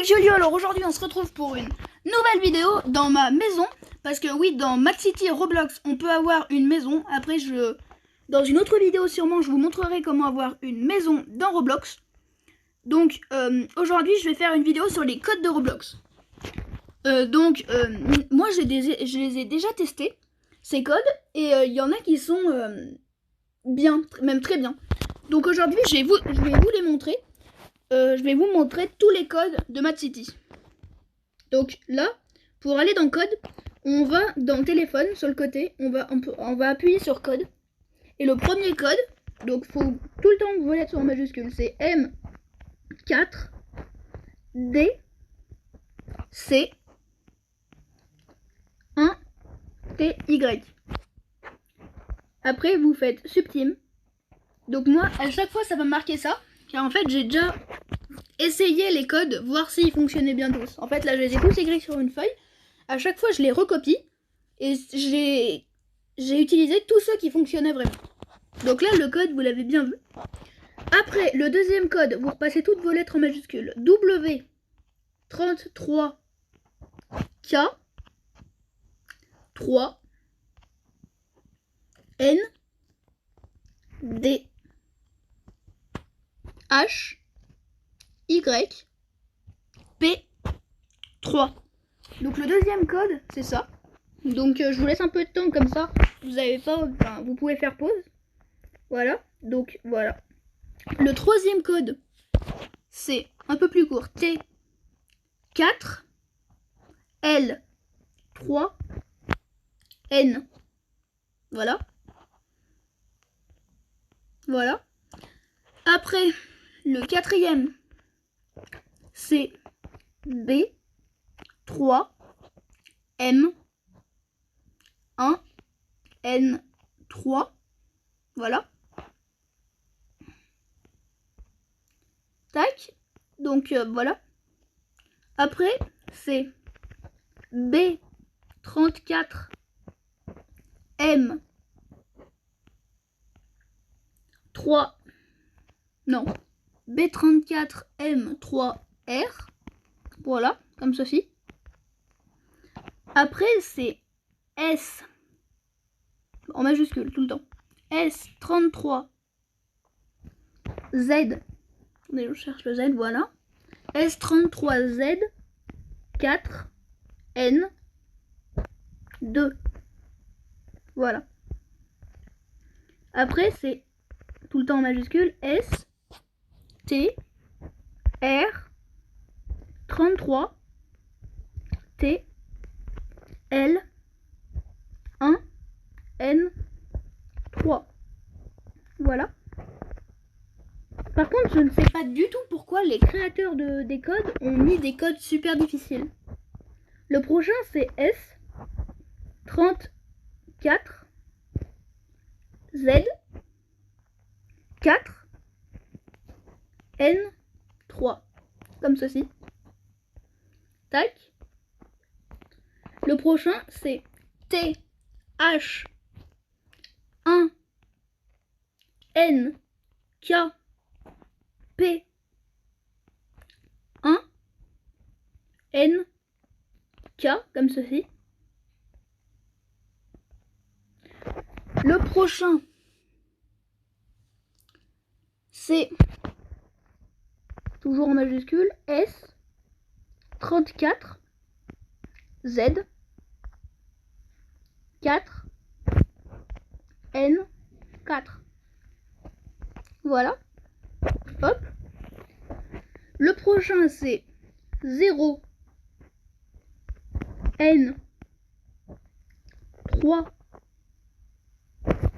c'est Xolio. Alors aujourd'hui on se retrouve pour une nouvelle vidéo dans ma maison. Parce que oui, dans Mad City Roblox on peut avoir une maison. Après dans une autre vidéo sûrement je vous montrerai comment avoir une maison dans Roblox. Donc aujourd'hui je vais faire une vidéo sur les codes de Roblox. Moi je les ai déjà testés, ces codes. Et il y en a qui sont bien, même très bien. Donc aujourd'hui je vais vous les montrer. Je vais vous montrer tous les codes de Mad City. Donc là, pour aller dans code, on va dans téléphone sur le côté, on va appuyer sur code. Et le premier code, donc faut tout le temps que vous l'êtes en majuscule, c'est M4 D C 1 T Y. Après vous faites subteam. Donc moi à chaque fois ça va marquer ça, car en fait j'ai déjà essayé les codes, voir s'ils fonctionnaient bien tous. En fait là je les ai tous écrits sur une feuille. À chaque fois je les recopie et j'ai utilisé tous ceux qui fonctionnaient vraiment. Donc là le code vous l'avez bien vu. Après le deuxième code, vous repassez toutes vos lettres en majuscules. W33 K 3 N D H Y P 3. Donc le deuxième code c'est ça. Donc je vous laisse un peu de temps comme ça. Vous pouvez faire pause. Voilà. Donc voilà. Le troisième code c'est un peu plus court. T 4 L 3 N. Voilà. Voilà. Après le quatrième c'est B 3 M 1 N 3. Voilà. Tac. Donc voilà. Après c'est B 34 M 3. Non. B34 M 3 R. Voilà, comme ceci. Après c'est S en majuscule tout le temps. S33 Z. Je cherche le Z, voilà. S33 Z 4 N 2. Voilà. Après c'est tout le temps en majuscule. S T R 33 T L 1 N 3. Voilà. Par contre, je ne sais pas du tout pourquoi les créateurs des codes ont mis des codes super difficiles. Le prochain c'est S 34 Z 4 N 3. Comme ceci. Tac. Le prochain c'est T H 1 N K P 1 N K comme ceci. Le prochain c'est toujours en majuscule S 34 Z 4 N 4. Voilà. Hop. Le prochain c'est 0 N 3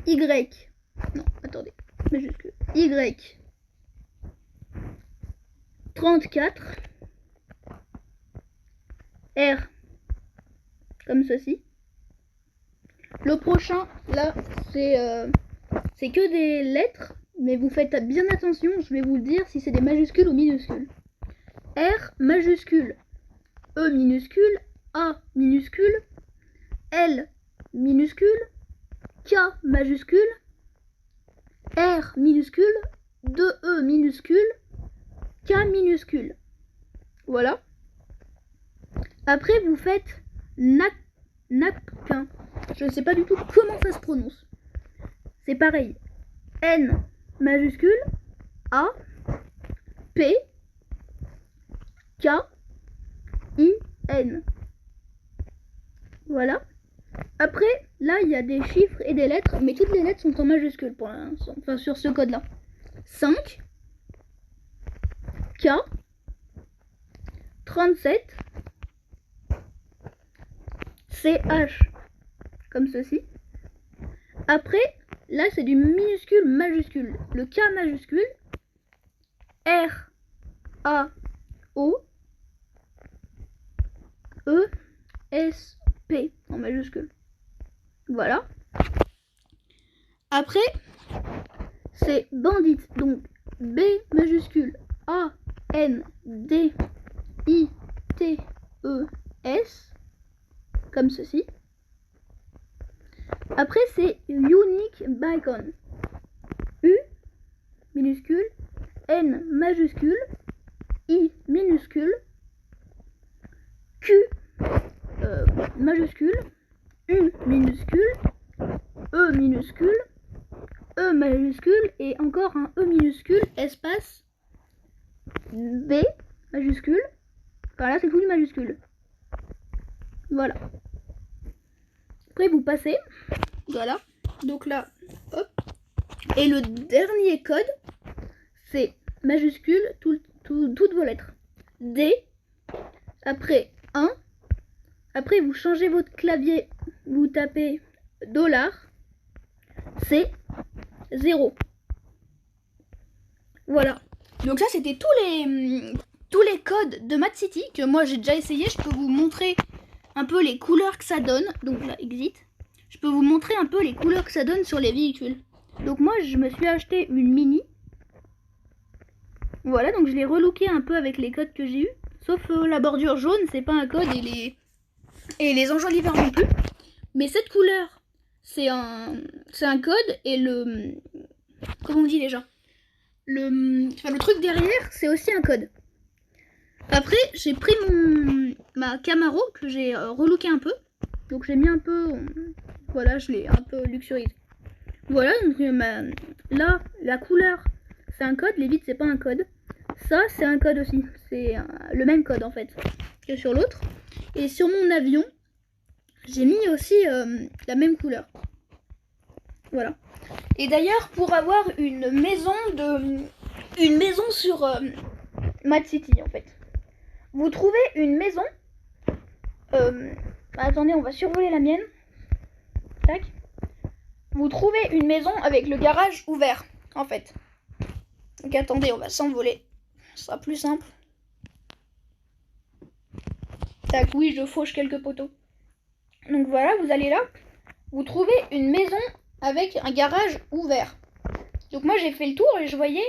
Y. Non, attendez. Majuscule. Y 34 R. Comme ceci. Le prochain, là, c'est que des lettres, mais vous faites bien attention, je vais vous le dire si c'est des majuscules ou minuscules. R majuscule, E minuscule, A minuscule, L minuscule, K majuscule, R minuscule, 2E minuscule, K minuscule. Voilà. Après, vous faites napkin. Je ne sais pas du tout comment ça se prononce. C'est pareil. N majuscule, A, P, K, I, N. Voilà. Après, là, il y a des chiffres et des lettres, mais toutes les lettres sont en majuscule pour l'instant. Enfin, sur ce code-là. 5, K, 37, CH, comme ceci. Après, là, c'est du minuscule majuscule. Le K majuscule, R, A, O, E, S, P, en majuscule. Voilà. Après, c'est bandit. Donc, B majuscule, A, N, D, I, T, E, S, comme ceci. Après, c'est unique bacon. U minuscule, N majuscule, I minuscule, Q majuscule, U minuscule, E minuscule, E majuscule et encore un E minuscule, espace, B majuscule. Voilà, c'est tout du majuscule. Voilà. Après, vous passez. Voilà. Donc là, hop. Et le dernier code, c'est majuscule, toutes vos lettres. D. Après 1. Après, vous changez votre clavier. Vous tapez $. C'est 0. Voilà. Donc ça, c'était tous les codes de Mad City que moi j'ai déjà essayé. Je peux vous montrer un peu les couleurs que ça donne. Donc là, exit. Je peux vous montrer un peu les couleurs que ça donne sur les véhicules. Donc moi, je me suis acheté une Mini. Voilà, donc je l'ai relooké un peu avec les codes que j'ai eu. Sauf la bordure jaune, c'est pas un code et les enjoliveurs non plus. Mais cette couleur, c'est un code et le... Comment on dit déjà le truc derrière, c'est aussi un code. Après, j'ai pris ma Camaro que j'ai relooké un peu. Donc j'ai mis un peu... voilà, je l'ai un peu luxurisé. Voilà, donc là, la couleur, c'est un code. Les vitres, c'est pas un code. Ça, c'est un code aussi. C'est le même code, en fait, que sur l'autre. Et sur mon avion, j'ai mis aussi la même couleur. Voilà. Et d'ailleurs, pour avoir une maison sur Mad City, en fait. Vous trouvez une maison. Attendez, on va survoler la mienne. Tac. Vous trouvez une maison avec le garage ouvert, en fait. Donc attendez, on va s'envoler. Ce sera plus simple. Tac, oui, je fauche quelques poteaux. Donc voilà, vous allez là. Vous trouvez une maison avec un garage ouvert. Donc moi, j'ai fait le tour et je voyais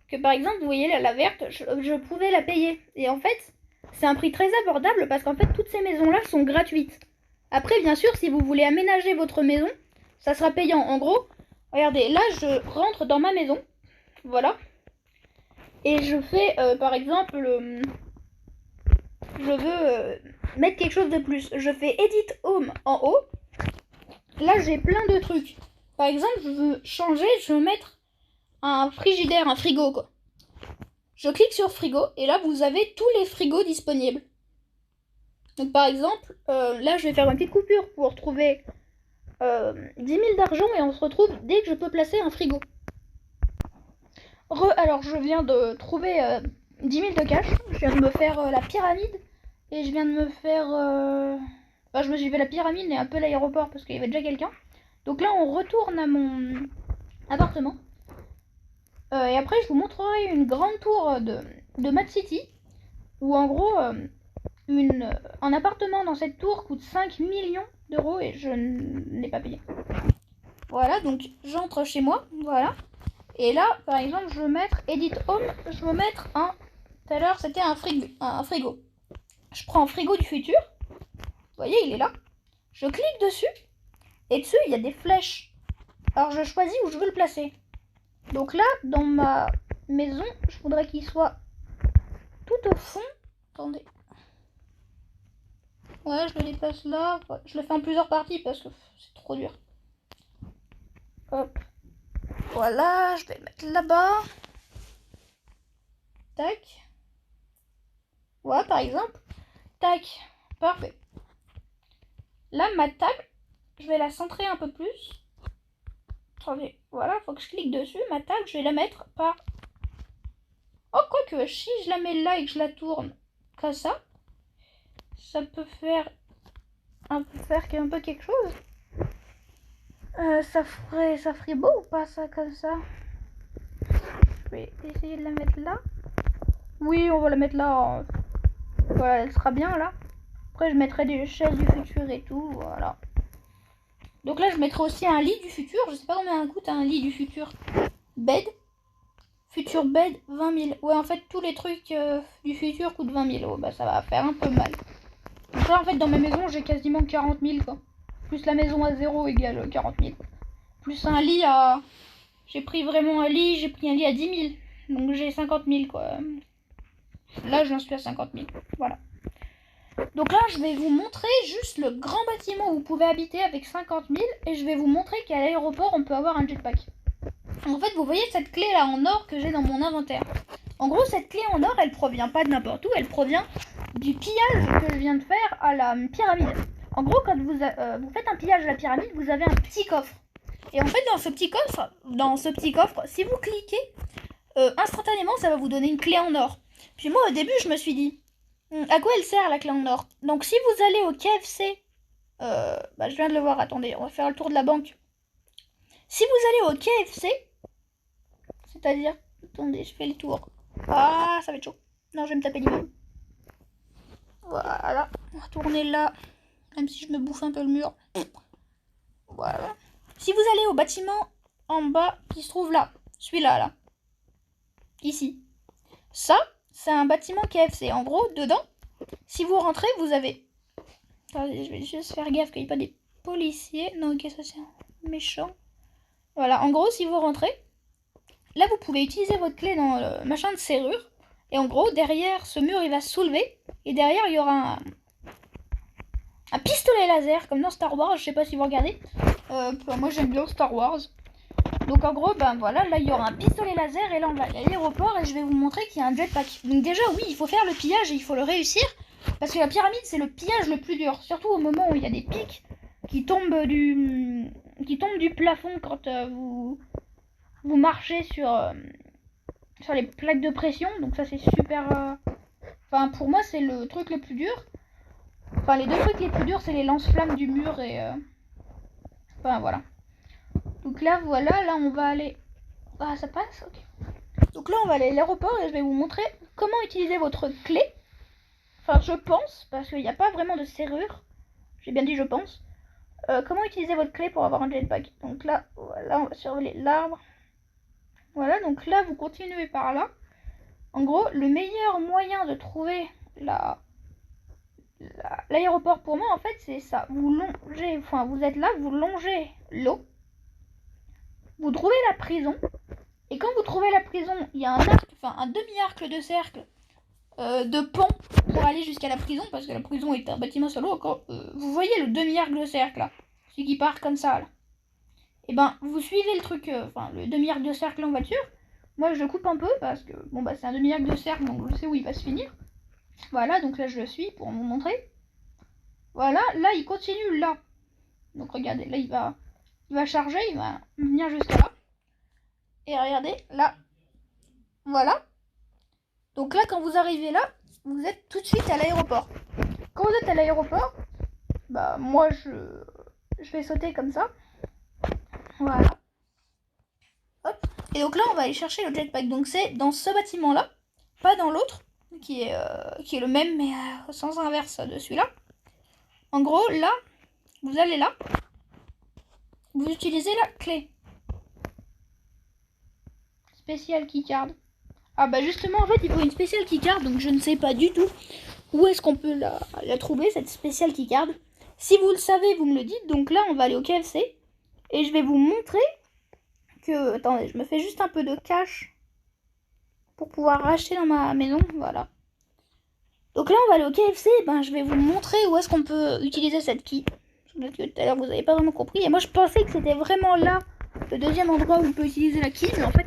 que, par exemple, vous voyez la verte, je pouvais la payer. Et en fait, c'est un prix très abordable parce qu'en fait, toutes ces maisons-là sont gratuites. Après, bien sûr, si vous voulez aménager votre maison, ça sera payant. En gros, regardez, là, je rentre dans ma maison. Voilà. Et je fais, par exemple, je veux mettre quelque chose de plus. Je fais Edit Home en haut. Là, j'ai plein de trucs. Par exemple, je veux changer, je veux mettre un frigidaire, un frigo, quoi. Je clique sur frigo, et là, vous avez tous les frigos disponibles. Donc, par exemple, là, je vais faire une petite coupure pour trouver 10 000 d'argent, et on se retrouve dès que je peux placer un frigo. Alors, je viens de trouver 10 000 de cash. Je viens de me faire la pyramide, et je viens de me faire... je me suis fait la pyramide et un peu l'aéroport, parce qu'il y avait déjà quelqu'un. Donc là, on retourne à mon appartement. Et après, je vous montrerai une grande tour de Mad City, où en gros, un appartement dans cette tour coûte 5 millions d'euros et je n'ai pas payé. Voilà, donc j'entre chez moi, voilà. Et là, par exemple, je veux mettre Edit Home, je veux mettre tout à l'heure, c'était un frigo. Je prends un frigo du futur. Vous voyez, il est là. Je clique dessus. Et dessus, il y a des flèches. Alors, je choisis où je veux le placer. Donc là, dans ma maison, je voudrais qu'il soit tout au fond. Attendez. Ouais, je le déplace là. Ouais, je le fais en plusieurs parties parce que c'est trop dur. Hop. Voilà, je vais le mettre là-bas. Tac. Voilà, par exemple. Tac. Parfait. Là, ma table, je vais la centrer un peu plus. Attendez, voilà, faut que je clique dessus. Ma table, je vais la mettre par... Oh, quoique, si je la mets là et que je la tourne comme ça peut faire un peu quelque chose. Ça ferait beau ou pas, ça, comme ça? Je vais essayer de la mettre là. Oui, on va la mettre là. Voilà, elle sera bien là. Après, je mettrai des chaises du futur et tout, voilà. Donc là, je mettrai aussi un lit du futur. Je sais pas combien coûte un lit du futur. Bed. Futur bed, 20 000. Ouais, en fait, tous les trucs du futur coûtent 20 000. Oh, bah, ça va faire un peu mal. Donc là, en fait, dans ma maison, j'ai quasiment 40 000, quoi. Plus la maison à 0 égale 40 000. Plus un lit à... J'ai pris vraiment un lit, j'ai pris un lit à 10 000. Donc j'ai 50 000, quoi. Là, j'en suis à 50 000. Voilà. Donc là, je vais vous montrer juste le grand bâtiment où vous pouvez habiter avec 50 000. Et je vais vous montrer qu'à l'aéroport, on peut avoir un jetpack. En fait, vous voyez cette clé là en or que j'ai dans mon inventaire. En gros, cette clé en or, elle provient pas de n'importe où. Elle provient du pillage que je viens de faire à la pyramide. En gros, quand vous faites un pillage à la pyramide, vous avez un petit coffre. Et en fait, dans ce petit coffre, si vous cliquez, instantanément, ça va vous donner une clé en or. Puis moi, au début, je me suis dit, à quoi elle sert la clé en or? Donc si vous allez au KFC, je viens de le voir, attendez, on va faire le tour de la banque. Si vous allez au KFC, c'est-à-dire, attendez, je fais le tour. Ah, ça va être chaud. Non, je vais me taper l'immeuble. Voilà, on va tourner là, même si je me bouffe un peu le mur. Voilà. Si vous allez au bâtiment en bas qui se trouve là, celui-là, là, ici, ça, c'est un bâtiment KFC. En gros, dedans, si vous rentrez, vous avez... Attendez, je vais juste faire gaffe qu'il n'y ait pas des policiers. Non, ok, ça c'est méchant. Voilà, en gros, si vous rentrez, là, vous pouvez utiliser votre clé dans le machin de serrure. Et en gros, derrière, ce mur, il va se soulever. Et derrière, il y aura un pistolet laser, comme dans Star Wars. Je sais pas si vous regardez. Moi, j'aime bien Star Wars. Donc en gros, ben voilà, là il y aura un pistolet laser et là on va aller à l'aéroport et je vais vous montrer qu'il y a un jetpack. Donc déjà oui, il faut faire le pillage et il faut le réussir parce que la pyramide c'est le pillage le plus dur, surtout au moment où il y a des pics qui tombent du plafond quand vous marchez sur les plaques de pression. Donc ça c'est super... Enfin pour moi c'est le truc le plus dur. Enfin les deux trucs les plus durs c'est les lance-flammes du mur et... Enfin voilà. Donc là, voilà, là on va aller... Ah, ça passe, ok. Donc là, on va aller à l'aéroport et je vais vous montrer comment utiliser votre clé. Enfin, je pense, parce qu'il n'y a pas vraiment de serrure. J'ai bien dit je pense. Comment utiliser votre clé pour avoir un jetpack. Donc là, voilà, on va survoler l'arbre. Voilà, donc là, vous continuez par là. En gros, le meilleur moyen de trouver l'aéroport pour moi, en fait, c'est ça. Vous longez, enfin, vous êtes là, vous longez l'eau. Vous trouvez la prison. Et quand vous trouvez la prison, il y a un demi-arc de cercle de pont pour aller jusqu'à la prison, parce que la prison est un bâtiment solo. Vous voyez le demi-arc de cercle là, celui qui part comme ça là. Et ben vous suivez le truc, le demi-arc de cercle en voiture. Moi je le coupe un peu parce que bon bah c'est un demi-arc de cercle donc je sais où il va se finir. Voilà, donc là je le suis pour vous montrer. Voilà, là il continue là. Donc regardez, là il va charger, il va venir jusqu'à là. Et regardez, là, voilà. Donc là, quand vous arrivez là, vous êtes tout de suite à l'aéroport. Quand vous êtes à l'aéroport, bah moi je vais sauter comme ça. Voilà. Hop. Et donc là, on va aller chercher le jetpack. Donc c'est dans ce bâtiment-là, pas dans l'autre, qui est le même mais sans inverse de celui-là. En gros, là, vous allez là, vous utilisez la clé. Spécial keycard. Ah bah justement, en fait, il faut une spéciale keycard, donc je ne sais pas du tout où est-ce qu'on peut la trouver, cette spéciale keycard. Si vous le savez, vous me le dites. Donc là, on va aller au KFC. Et je vais vous montrer que... Attendez, je me fais juste un peu de cash pour pouvoir racheter dans ma maison. Voilà. Donc là, on va aller au KFC. Je vais vous montrer où est-ce qu'on peut utiliser cette key. Parce que tout à l'heure, vous n'avez pas vraiment compris. Et moi, je pensais que c'était vraiment là, le deuxième endroit où on peut utiliser la key. Mais en fait,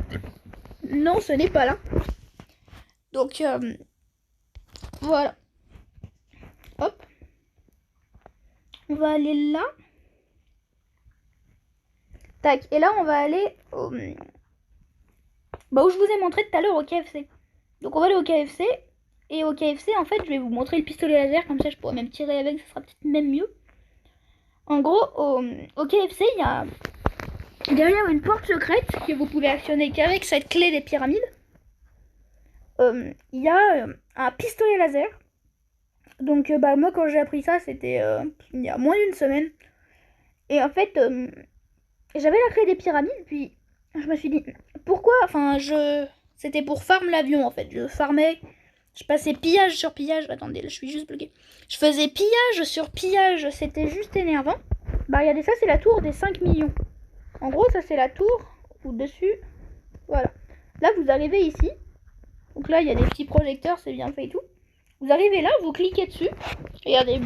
non, ce n'est pas là. Donc, voilà. Hop. On va aller là. Tac. Et là, on va aller où je vous ai montré tout à l'heure au KFC. Donc, on va aller au KFC. Et au KFC, en fait, je vais vous montrer le pistolet laser. Comme ça, je pourrais même tirer avec. Ça sera peut-être même mieux. En gros, au KFC, il y a derrière une porte secrète que vous pouvez actionner qu'avec cette clé des pyramides. Il y a un pistolet laser. Donc, moi, quand j'ai appris ça, c'était il y a moins d'une semaine. Et en fait, j'avais la clé des pyramides, puis je me suis dit, pourquoi? C'était pour farm l'avion, en fait. Je passais pillage sur pillage. Attendez, là, je suis juste bloquée. Je faisais pillage sur pillage, c'était juste énervant. Regardez, ça, c'est la tour des 5 millions. En gros, ça, c'est la tour au-dessus. Voilà. Là, vous arrivez ici. Donc là, il y a des petits projecteurs, c'est bien fait et tout. Vous arrivez là, vous cliquez dessus. Regardez,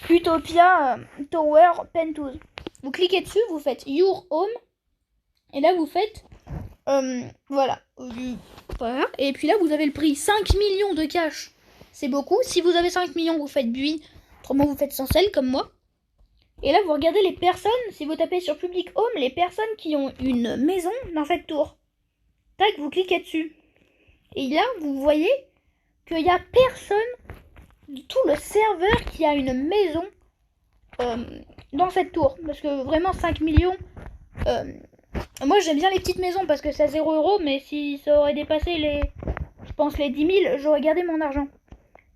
Utopia Tower Penthouse. Vous cliquez dessus, vous faites Your Home. Et là, vous faites... voilà. Et puis là, vous avez le prix. 5 millions de cash. C'est beaucoup. Si vous avez 5 millions, vous faites Bui. Autrement, vous faites sans sel, comme moi. Et là, vous regardez les personnes. Si vous tapez sur Public Home, les personnes qui ont une maison dans cette tour. Tac, vous cliquez dessus. Et là, vous voyez qu'il n'y a personne de tout le serveur qui a une maison dans cette tour. Parce que vraiment, 5 millions... moi, j'aime bien les petites maisons parce que c'est à 0 €. Mais si ça aurait dépassé je pense les 10 000, j'aurais gardé mon argent.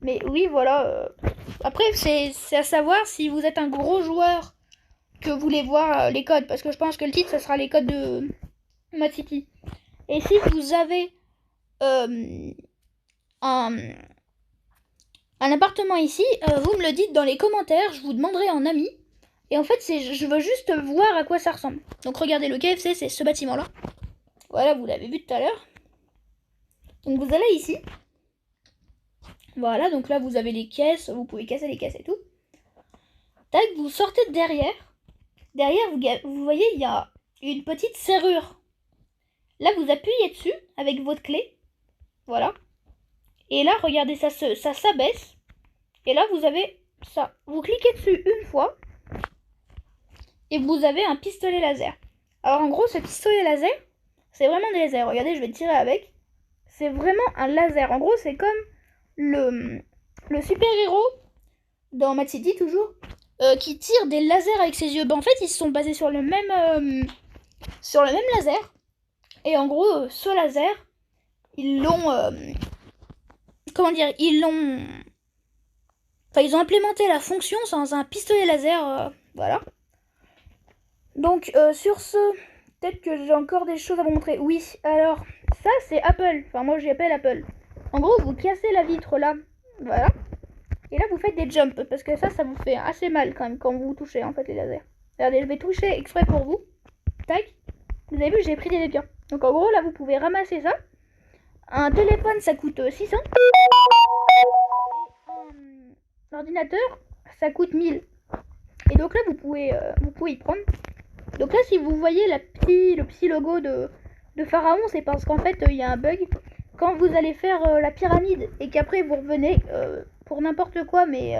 Mais oui, voilà. Après, c'est à savoir si vous êtes un gros joueur que vous voulez voir les codes. Parce que je pense que le titre, ça sera les codes de Mad City. Et si vous avez un appartement ici, vous me le dites dans les commentaires. Je vous demanderai en ami. Et en fait, je veux juste voir à quoi ça ressemble. Donc regardez, le KFC, c'est ce bâtiment-là. Voilà, vous l'avez vu tout à l'heure. Donc vous allez ici. Voilà, donc là, vous avez les caisses. Vous pouvez casser les caisses et tout. Tac, vous sortez de derrière. Derrière, vous voyez, il y a une petite serrure. Là, vous appuyez dessus avec votre clé. Voilà. Et là, regardez, ça s'abaisse. Et là, vous avez ça. Vous cliquez dessus une fois. Et vous avez un pistolet laser. Alors en gros, ce pistolet laser, c'est vraiment des lasers. Regardez, je vais tirer avec. C'est vraiment un laser. En gros, c'est comme le super-héros dans Mad City, toujours, qui tire des lasers avec ses yeux. En fait, ils se sont basés sur le même laser. Et en gros, ce laser, ils l'ont... ils ont implémenté la fonction sans un pistolet laser. Voilà. Donc, sur ce, peut-être que j'ai encore des choses à vous montrer. Oui, alors, ça, c'est Apple. Enfin, moi, j'appelle Apple. En gros, vous cassez la vitre, là. Voilà. Et là, vous faites des jumps. Parce que ça vous fait assez mal, quand même, quand vous touchez, en fait, les lasers. Regardez, je vais toucher exprès pour vous. Tac. Vous avez vu, j'ai pris des dégâts. Donc, en gros, là, vous pouvez ramasser ça. Un téléphone, ça coûte 600. Et un ordinateur, ça coûte 1000. Et donc là, vous pouvez y prendre. Donc là, si vous voyez le petit logo de Pharaon, c'est parce qu'en fait, il y a un bug. Quand vous allez faire la pyramide et qu'après vous revenez pour n'importe quoi, mais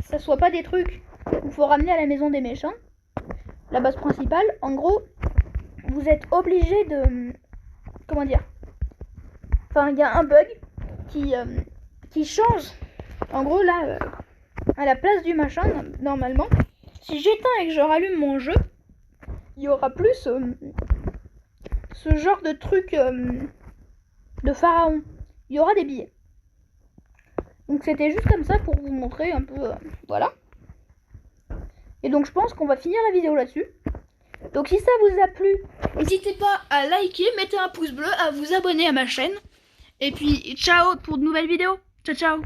ça soit pas des trucs qu'il faut ramener à la maison des méchants, la base principale, en gros, vous êtes obligé de... Comment dire? Enfin, il y a un bug qui change. En gros, là, à la place du machin, normalement, si j'éteins et que je rallume mon jeu, il y aura plus ce genre de truc de pharaon. Il y aura des billets. Donc c'était juste comme ça pour vous montrer un peu, voilà. Et donc je pense qu'on va finir la vidéo là-dessus. Donc si ça vous a plu, n'hésitez pas à liker, mettez un pouce bleu, à vous abonner à ma chaîne. Et puis ciao pour de nouvelles vidéos. Ciao ciao.